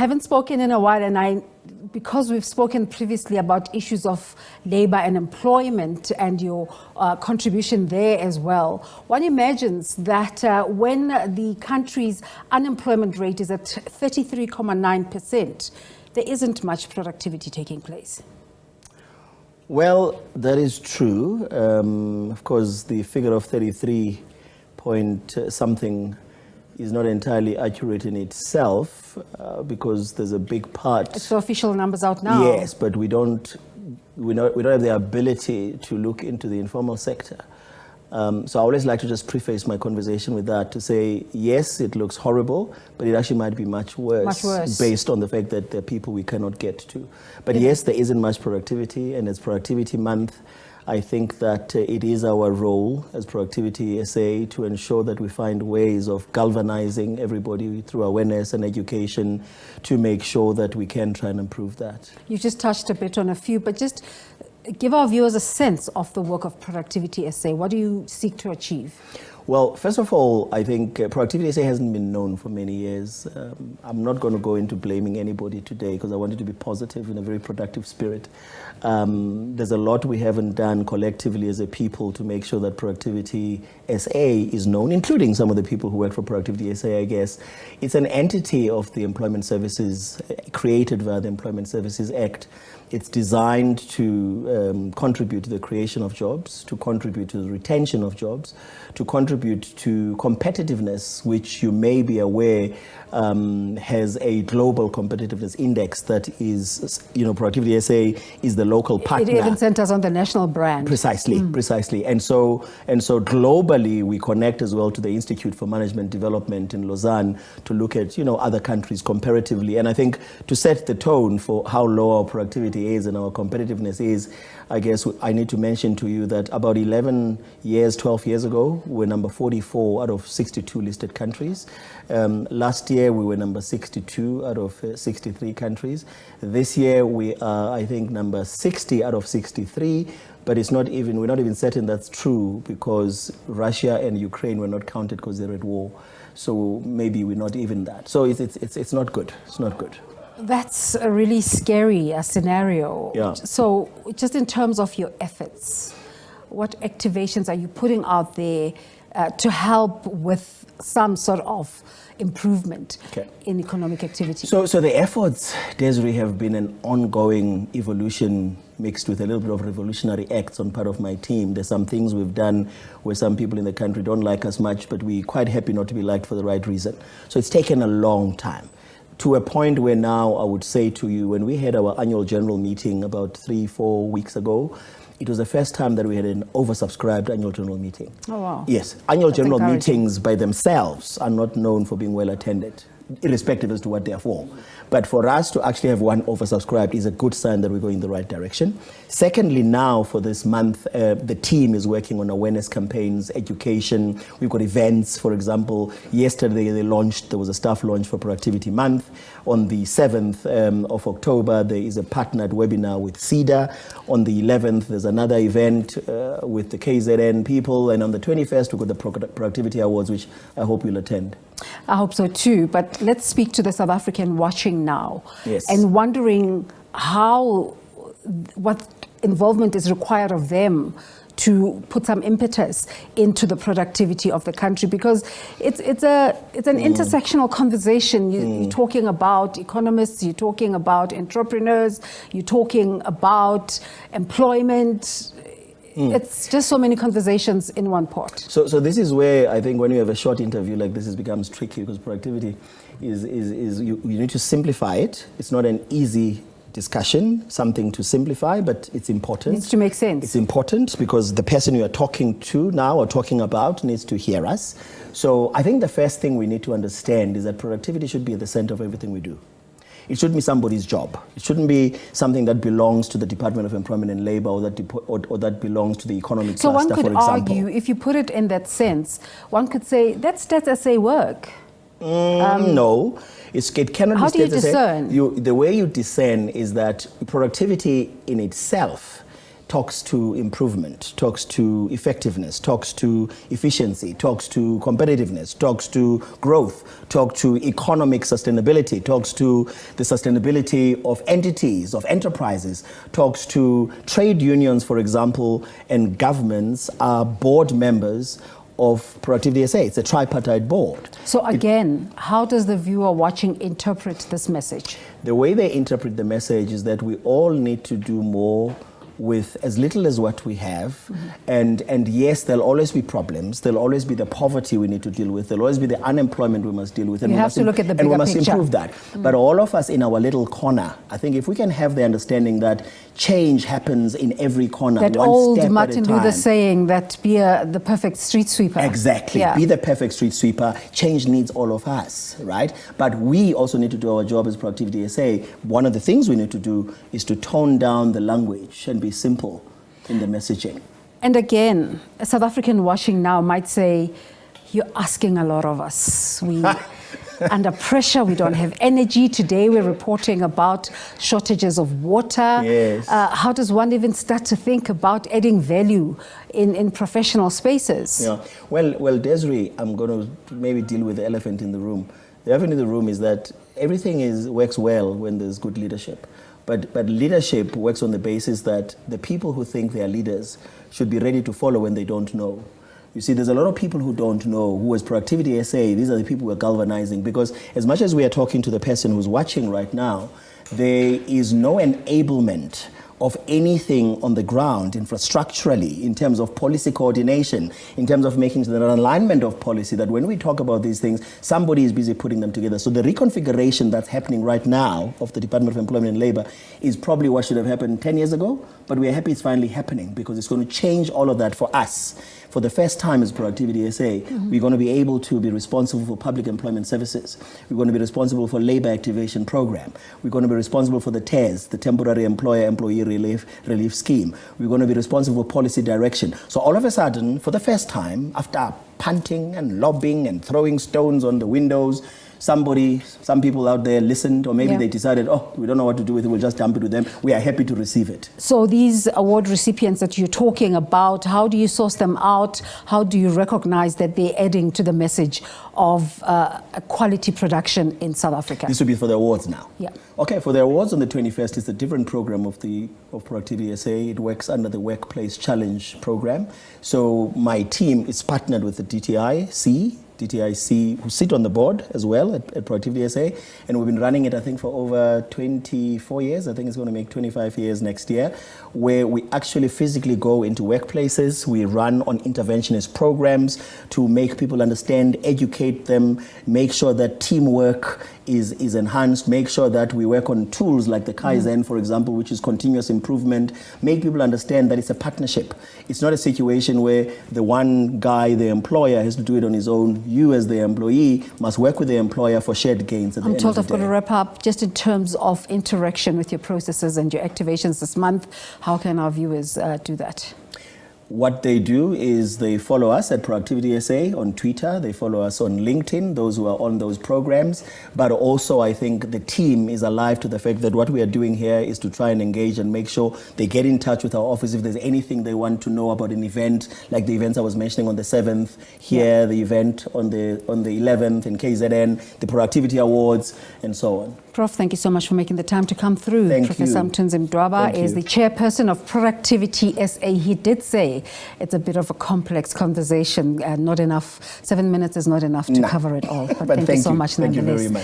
haven't spoken in a while, and because we've spoken previously about issues of labor and employment and your contribution there as well, one imagines that when the country's unemployment rate is at 33.9%, there isn't much productivity taking place. Well, that is true. Of course, the figure of 33 point something is not entirely accurate in itself because there's a big part. It's the official numbers out now. Yes, but we don't have the ability to look into the informal sector. So I always like to just preface my conversation with that to say, yes, it looks horrible, but it actually might be much worse. Based on the fact that there are people we cannot get to. But yes, there isn't much productivity, and it's Productivity Month. I think that it is our role as Productivity SA to ensure that we find ways of galvanizing everybody through awareness and education to make sure that we can try and improve that. You just touched a bit on a few, but just give our viewers a sense of the work of Productivity SA. What do you seek to achieve? Well, first of all, I think Productivity SA hasn't been known for many years. I'm not going to go into blaming anybody today because I wanted to be positive in a very productive spirit. There's a lot we haven't done collectively as a people to make sure that Productivity SA is known, including some of the people who work for Productivity SA, I guess. It's an entity of the Employment Services, created via the Employment Services Act. It's designed to contribute to the creation of jobs, to contribute to the retention of jobs, to contribute to competitiveness, which you may be aware has a global competitiveness index that is, Productivity SA is the local partner. It even centers on the national brand. Precisely. And so globally, we connect as well to the Institute for Management Development in Lausanne to look at, other countries comparatively. And I think to set the tone for how low our productivity is and our competitiveness is, I guess I need to mention to you that about 12 years ago, we were number 44 out of 62 listed countries. Last year, we were number 62 out of 63 countries. This year, we are, I think, number 60 out of 63. But we're not even certain that's true because Russia and Ukraine were not counted because they're at war. So maybe we're not even that. So it's not good. It's not good. That's a really scary scenario. Yeah. So just in terms of your efforts, what activations are you putting out there to help with some sort of improvement in economic activity? So the efforts, Desiree, have been an ongoing evolution mixed with a little bit of revolutionary acts on part of my team. There's some things we've done where some people in the country don't like us much, but we're quite happy not to be liked for the right reason. So it's taken a long time. To a point where now I would say to you, when we had our annual general meeting about 3-4 weeks ago, it was the first time that we had an oversubscribed annual general meeting. Oh, wow. Yes. Annual general meetings by themselves are not known for being well attended, irrespective as to what they are for. But for us to actually have one oversubscribed is a good sign that we're going in the right direction. Secondly, now for this month, the team is working on awareness campaigns, education. We've got events. For example, yesterday there was a staff launch for Productivity Month. On the 7th of October, there is a partnered webinar with CEDA. On the 11th, there's another event with the KZN people. And on the 21st, we've got the Productivity Awards, which I hope you'll attend. I hope so too, but let's speak to the South African watching now. Yes. And wondering what involvement is required of them to put some impetus into the productivity of the country, because it's an intersectional conversation. You're talking about economists, you're talking about entrepreneurs, you're talking about employment. It's just so many conversations in one pot. So this is where I think when you have a short interview like this, it becomes tricky because productivity is you need to simplify it. It's not an easy discussion, something to simplify, but it's important. It needs to make sense. It's important because the person you are talking to now or talking about needs to hear us. So I think the first thing we need to understand is that productivity should be at the center of everything we do. It shouldn't be somebody's job. It shouldn't be something that belongs to the Department of Employment and Labor or that belongs to the economic cluster, for example. So one could argue, if you put it in that sense, one could say that's Stats SA work. No, it cannot how be. How do you discern? The way you discern is that productivity in itself talks to improvement, talks to effectiveness, talks to efficiency, talks to competitiveness, talks to growth, talks to economic sustainability, talks to the sustainability of entities, of enterprises, talks to trade unions, for example, and governments are board members of Productivity SA. It's a tripartite board. So again, how does the viewer watching interpret this message? The way they interpret the message is that we all need to do more with as little as what we have. And yes, there'll always be problems. There'll always be the poverty we need to deal with. There'll always be the unemployment we must deal with. And you have to look at the bigger picture. And we must improve that. But all of us in our little corner, I think if we can have the understanding that change happens in every corner, that one old step Martin at a time. Luther saying that be the perfect street sweeper. Exactly. Yeah. Be the perfect street sweeper. Change needs all of us, right? But we also need to do our job as Productivity SA. One of the things we need to do is to tone down the language and be simple in the messaging. And again, a South African watching now might say, you're asking a lot of us. We under pressure, we don't have energy. Today we're reporting about shortages of water. Yes. How does one even start to think about adding value in professional spaces? Yeah. Well, Desiree, I'm going to maybe deal with the elephant in the room. The elephant in the room is that everything works well when there's good leadership. But leadership works on the basis that the people who think they are leaders should be ready to follow when they don't know. You see, there's a lot of people who don't know, who as Productivity SA, these are the people we're galvanizing, because as much as we are talking to the person who's watching right now, there is no enablement of anything on the ground infrastructurally in terms of policy coordination, in terms of making an alignment of policy, that when we talk about these things, somebody is busy putting them together. So the reconfiguration that's happening right now of the Department of Employment and Labor is probably what should have happened 10 years ago, but we're happy it's finally happening because it's going to change all of that for us. For the first time as Productivity SA, we're going to be able to be responsible for public employment services. We're going to be responsible for labor activation program. We're going to be responsible for the TERS, the Temporary Employer-Employee Relief Scheme. We're going to be responsible for policy direction. So all of a sudden, for the first time, after punting and lobbying and throwing stones on the windows, some people out there listened, or maybe they decided, oh, we don't know what to do with it, we'll just dump it to them. We are happy to receive it. So these award recipients that you're talking about, how do you source them out? How do you recognize that they're adding to the message of a quality production in South Africa? This will be for the awards now. Yeah. Okay, for the awards on the 21st, it's a different program of Productivity SA. It works under the Workplace Challenge program. So my team is partnered with the DTIC, who sit on the board as well at Productivity SA, and we've been running it, I think, for over 24 years. I think it's going to make 25 years next year, where we actually physically go into workplaces. We run on interventionist programs to make people understand, educate them, make sure that teamwork is enhanced, make sure that we work on tools like the Kaizen, for example, which is continuous improvement, make people understand that it's a partnership. It's not a situation where the one guy, the employer, has to do it on his own. You as the employee must work with the employer for shared gains at the end of the day. I'm told I've got to wrap up. Just in terms of interaction with your processes and your activations this month, how can our viewers do that? What they do is they follow us at Productivity SA on Twitter, they follow us on LinkedIn, those who are on those programs, but also I think the team is alive to the fact that what we are doing here is to try and engage and make sure they get in touch with our office if there's anything they want to know about an event, like the events I was mentioning on the 7th, here, the event on the 11th in KZN, the Productivity Awards, and so on. Prof, thank you so much for making the time to come through. Thank Professor you. Mthunzi Mdwaba is the chairperson of Productivity SA. He did say it's a bit of a complex conversation, not enough. 7 minutes is not enough to cover it all. But thank you so much nonetheless. Thank you very much.